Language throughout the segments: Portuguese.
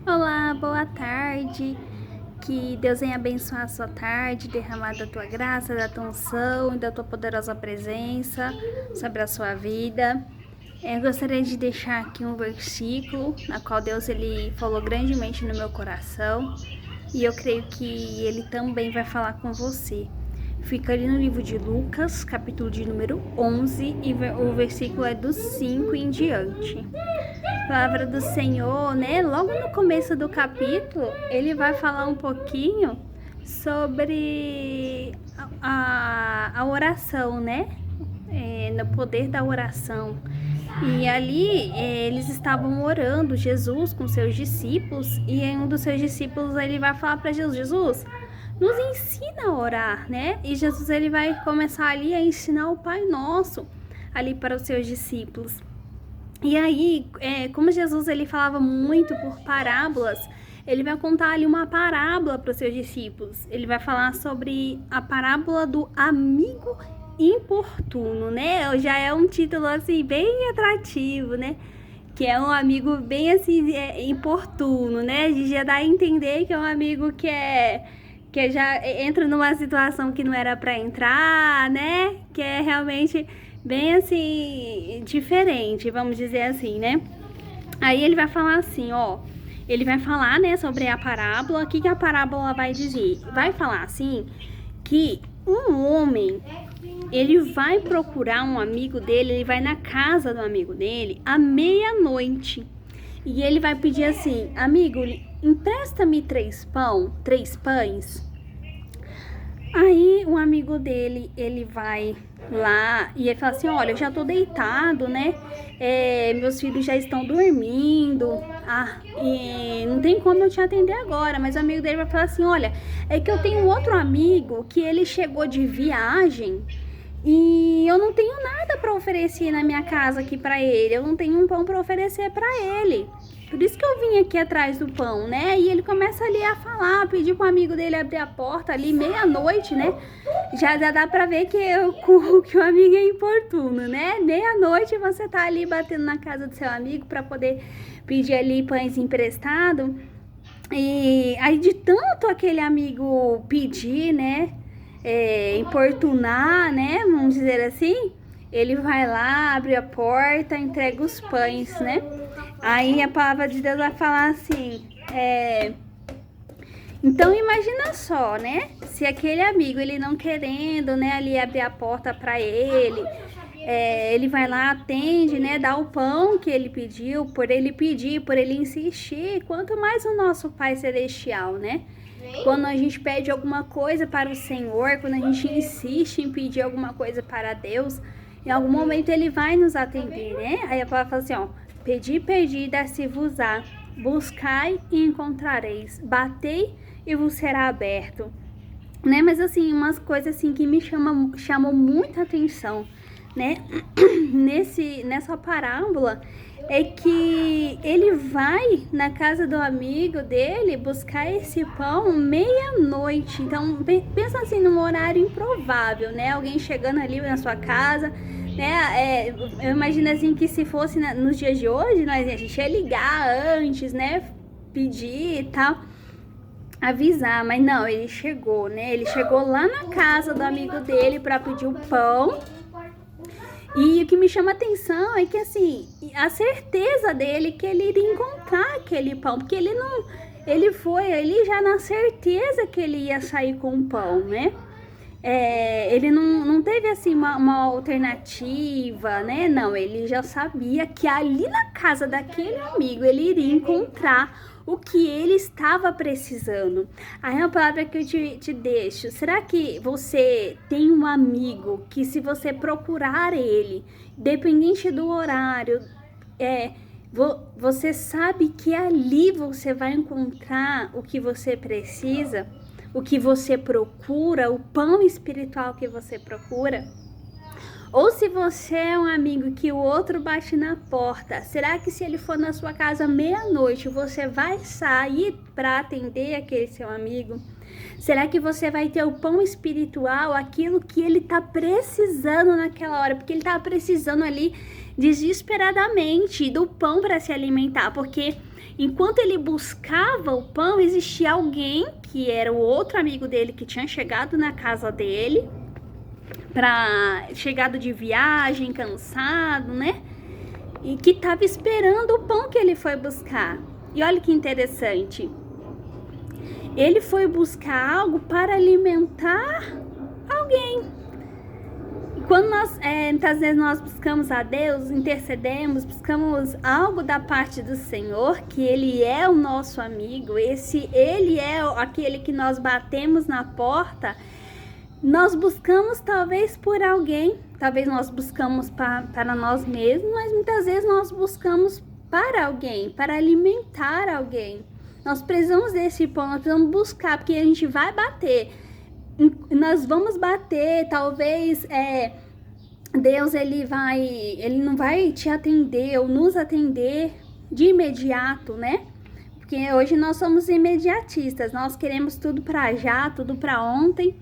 Olá, boa tarde. Que Deus venha abençoar a sua tarde, derramar da tua graça, da tua unção e da tua poderosa presença sobre a sua vida. Eu gostaria de deixar aqui um versículo na qual Deus ele falou grandemente no meu coração e eu creio que ele também vai falar com você. Fica ali no livro de Lucas, capítulo de número 11, e o versículo é do 5 em diante. Palavra do Senhor, né? Logo no começo do capítulo, ele vai falar um pouquinho sobre a oração, né? No poder da oração. E ali eles estavam orando, Jesus com seus discípulos, e um dos seus discípulos ele vai falar para Jesus: Jesus, nos ensina a orar, né? E Jesus ele vai começar ali a ensinar o Pai Nosso ali para os seus discípulos. E aí, como Jesus ele falava muito por parábolas, ele vai contar ali uma parábola para os seus discípulos. Ele vai falar sobre a parábola do amigo importuno, né? Já é um título assim bem atrativo, né? Que é um amigo bem assim importuno, né? A gente já dá a entender que é um amigo que já entra numa situação que não era para entrar, né? Que é realmente bem assim diferente, vamos dizer assim, né? Aí ele vai falar assim, ó, ele vai falar, né, sobre a parábola. O que a parábola vai dizer? Vai falar assim que um homem ele vai procurar um amigo dele, ele vai na casa do amigo dele à meia-noite. E ele vai pedir assim: amigo, empresta-me três pães. Aí um amigo dele, ele vai lá e ele fala assim: olha, eu já tô deitado, né? Meus filhos já estão dormindo. E não tem como eu te atender agora. Mas o amigo dele vai falar assim: olha, é que eu tenho um outro amigo que ele chegou de viagem e eu não tenho nada para oferecer na minha casa aqui para ele. Eu não tenho um pão para oferecer para ele. Por isso que eu vim aqui atrás do pão, né? E ele começa ali a falar, pedir pro amigo dele abrir a porta ali meia-noite, né? Já dá pra ver que o amigo é importuno, né? Meia-noite você tá ali batendo na casa do seu amigo para poder pedir ali pães emprestado. E aí de tanto aquele amigo pedir, né? Importunar, né? Vamos dizer assim. Ele vai lá, abre a porta, entrega os pães, né? Aí a palavra de Deus vai falar assim, então imagina só, né? Se aquele amigo, ele não querendo, né, ali abrir a porta para ele, ele vai lá, atende, né, dá o pão que ele pediu, por ele pedir, por ele insistir, quanto mais o nosso Pai Celestial, né? Quando a gente pede alguma coisa para o Senhor, quando a gente insiste em pedir alguma coisa para Deus, em algum momento ele vai nos atender, né? Aí a palavra fala assim, ó: pedi, dar-se-vos-á, buscai e encontrareis, batei e vos será aberto, né? Mas assim, umas coisas assim que me chamam muita atenção, né? Nessa parábola é que ele vai na casa do amigo dele buscar esse pão meia-noite. Então, pensa assim num horário improvável, né? Alguém chegando ali na sua casa, né? Eu imagino assim que se fosse nos dias de hoje, a gente ia ligar antes, né? Pedir e tal, avisar, mas não, ele chegou, né? Ele chegou lá na casa do amigo dele para pedir o pão. E o que me chama atenção é que, assim, a certeza dele que ele iria encontrar aquele pão, porque ele foi ali já na certeza que ele ia sair com o pão, né? Ele não teve, assim, uma alternativa, né? Não, ele já sabia que ali na casa daquele amigo ele iria encontrar o que ele estava precisando. Aí é uma palavra que eu te deixo. Será que você tem um amigo que, se você procurar ele, dependente do horário, você sabe que ali você vai encontrar o que você precisa, o que você procura, o pão espiritual que você procura? Ou se você é um amigo que o outro bate na porta, será que se ele for na sua casa meia-noite, você vai sair para atender aquele seu amigo? Será que você vai ter o pão espiritual, aquilo que ele está precisando naquela hora? Porque ele está precisando ali desesperadamente do pão para se alimentar, porque enquanto ele buscava o pão, existia alguém que era o outro amigo dele que tinha chegado na casa dele, chegado de viagem, cansado, né? E que estava esperando o pão que ele foi buscar. E olha que interessante. Ele foi buscar algo para alimentar alguém. E quando muitas vezes nós buscamos a Deus, intercedemos, buscamos algo da parte do Senhor, que Ele é o nosso amigo, Ele é aquele que nós batemos na porta, nós buscamos talvez por alguém, talvez nós buscamos para nós mesmos, mas muitas vezes nós buscamos para alguém, para alimentar alguém. Nós precisamos desse pão, nós precisamos buscar, porque a gente vai bater. Nós vamos bater, talvez Deus ele não vai te atender ou nos atender de imediato, né? Porque hoje nós somos imediatistas, nós queremos tudo para já, tudo para ontem,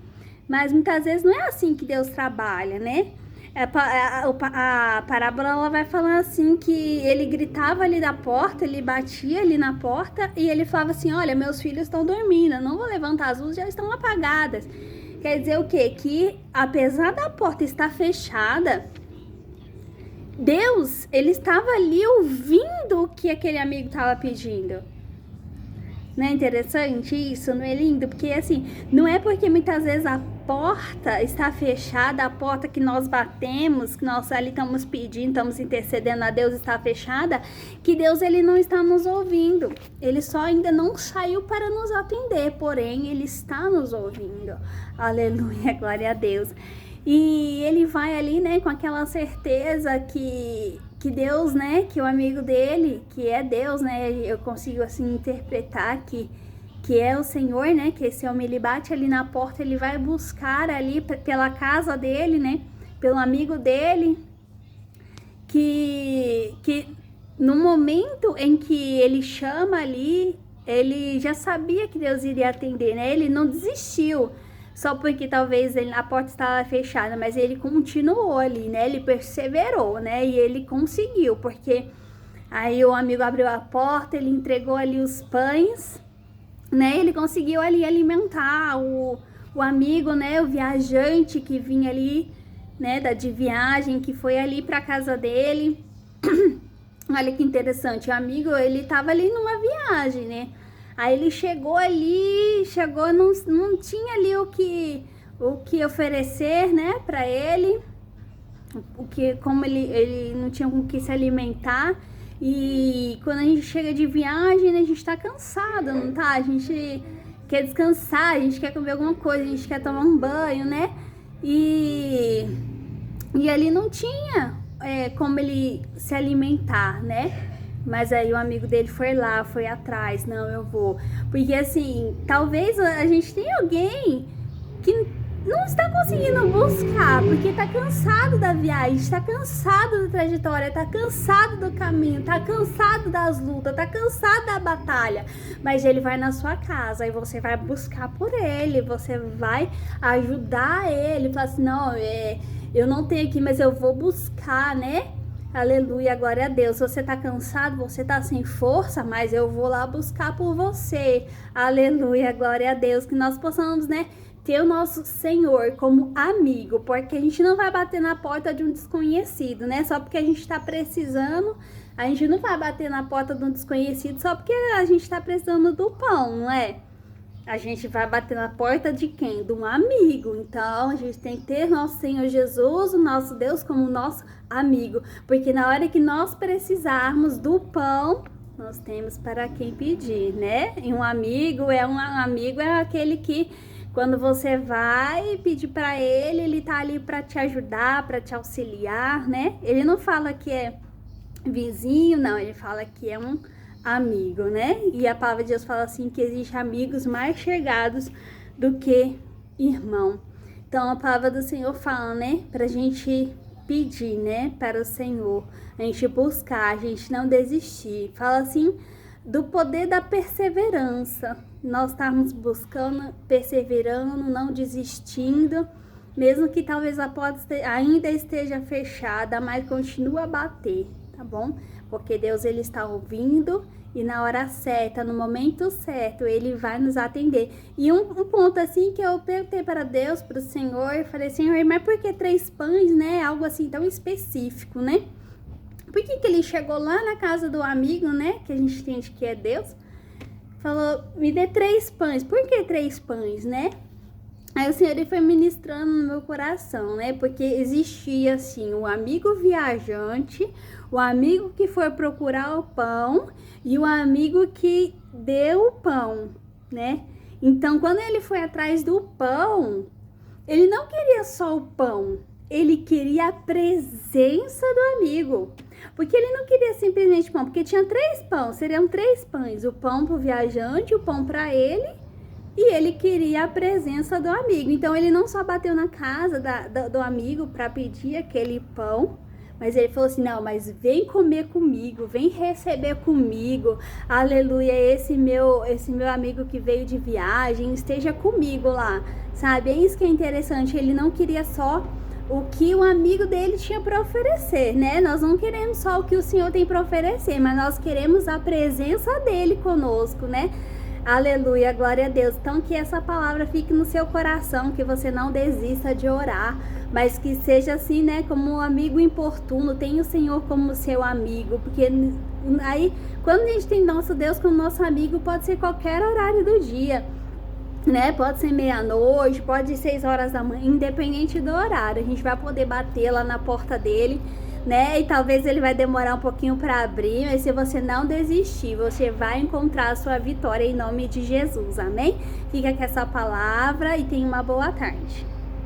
mas muitas vezes não é assim que Deus trabalha, né? A parábola ela vai falando assim que ele gritava ali da porta, ele batia ali na porta e ele falava assim, olha, meus filhos estão dormindo, eu não vou levantar, as luzes já estão apagadas. Quer dizer o quê? Que apesar da porta estar fechada, Deus, ele estava ali ouvindo o que aquele amigo estava pedindo. Não é interessante isso? Não é lindo? Porque assim, não é porque muitas vezes a porta está fechada, a porta que nós batemos, que nós ali estamos pedindo, estamos intercedendo a Deus está fechada, que Deus ele não está nos ouvindo. Ele só ainda não saiu para nos atender, porém ele está nos ouvindo. Aleluia, glória a Deus. E ele vai ali, né, com aquela certeza que Deus, né, que o amigo dele, que é Deus, né, eu consigo assim interpretar que é o Senhor, né, que esse homem ele bate ali na porta, ele vai buscar ali pela casa dele, né, pelo amigo dele, que no momento em que ele chama ali, ele já sabia que Deus iria atender, né, ele não desistiu. Só porque talvez a porta estava fechada, mas ele continuou ali, né? Ele perseverou, né? E ele conseguiu, porque aí o amigo abriu a porta, ele entregou ali os pães, né? Ele conseguiu ali alimentar o amigo, né? O viajante que vinha ali, né? De viagem, que foi ali para casa dele. Olha que interessante, o amigo, ele estava ali numa viagem, né? Aí ele chegou, não tinha ali o que oferecer, né, para ele, como ele não tinha com o que se alimentar. E quando a gente chega de viagem, né, a gente tá cansado, não tá? A gente quer descansar, a gente quer comer alguma coisa, a gente quer tomar um banho, né? E ali não tinha como ele se alimentar, né? Mas aí o amigo dele foi lá, foi atrás, não, eu vou. Porque assim, talvez a gente tenha alguém que não está conseguindo buscar, porque está cansado da viagem, está cansado da trajetória, está cansado do caminho, está cansado das lutas, está cansado da batalha. Mas ele vai na sua casa e você vai buscar por ele, você vai ajudar ele, falar assim, não, eu não tenho aqui, mas eu vou buscar, né? Aleluia, glória a Deus. Você tá cansado, você tá sem força, mas eu vou lá buscar por você. Aleluia, glória a Deus. Que nós possamos, né, ter o nosso Senhor como amigo, porque a gente não vai bater na porta de um desconhecido, né? Só porque a gente tá precisando, a gente não vai bater na porta de um desconhecido só porque a gente tá precisando do pão, não é? A gente vai bater na porta de quem? De um amigo. Então, a gente tem que ter nosso Senhor Jesus, o nosso Deus, como nosso amigo. Porque na hora que nós precisarmos do pão, nós temos para quem pedir, né? E um amigo é aquele que, quando você vai pedir para ele tá ali para te ajudar, para te auxiliar, né? Ele não fala que é vizinho, não. Ele fala que é um amigo, né? E a palavra de Deus fala assim que existem amigos mais chegados do que irmão. Então a palavra do Senhor fala, né? Pra gente pedir, né? Para o Senhor, a gente buscar, a gente não desistir. Fala assim do poder da perseverança. Nós estamos buscando, perseverando, não desistindo, mesmo que talvez a porta ainda esteja fechada, mas continua a bater, tá bom? Porque Deus, ele está ouvindo e na hora certa, no momento certo, ele vai nos atender. E um ponto assim que eu perguntei para Deus, para o Senhor, eu falei, Senhor, mas por que 3 pães, né? Algo assim tão específico, né? Por que ele chegou lá na casa do amigo, né? Que a gente entende que é Deus. Falou, me dê 3 pães. Por que 3 pães, né? Aí o Senhor, ele foi ministrando no meu coração, né? Porque existia, assim, o amigo viajante, o amigo que foi procurar o pão e o amigo que deu o pão, né? Então, quando ele foi atrás do pão, ele não queria só o pão, ele queria a presença do amigo. Porque ele não queria simplesmente pão, porque tinha 3 pães, seriam 3 pães. O pão para o viajante, o pão para ele, e ele queria a presença do amigo. Então ele não só bateu na casa do amigo para pedir aquele pão, mas ele falou assim, não, mas vem comer comigo, vem receber comigo, aleluia, esse meu amigo que veio de viagem, esteja comigo lá, sabe? É isso que é interessante, ele não queria só o que o amigo dele tinha para oferecer, né? Nós não queremos só o que o Senhor tem para oferecer, mas nós queremos a presença dele conosco, né? Aleluia, glória a Deus. Então que essa palavra fique no seu coração, que você não desista de orar, mas que seja assim, né, como um amigo importuno, tenha o Senhor como seu amigo, porque aí, quando a gente tem nosso Deus como nosso amigo, pode ser qualquer horário do dia, né, pode ser meia-noite, pode ser 6 horas da manhã, independente do horário, a gente vai poder bater lá na porta dele, né, e talvez ele vai demorar um pouquinho para abrir, mas se você não desistir, você vai encontrar a sua vitória em nome de Jesus, amém? Fica com essa palavra e tenha uma boa tarde.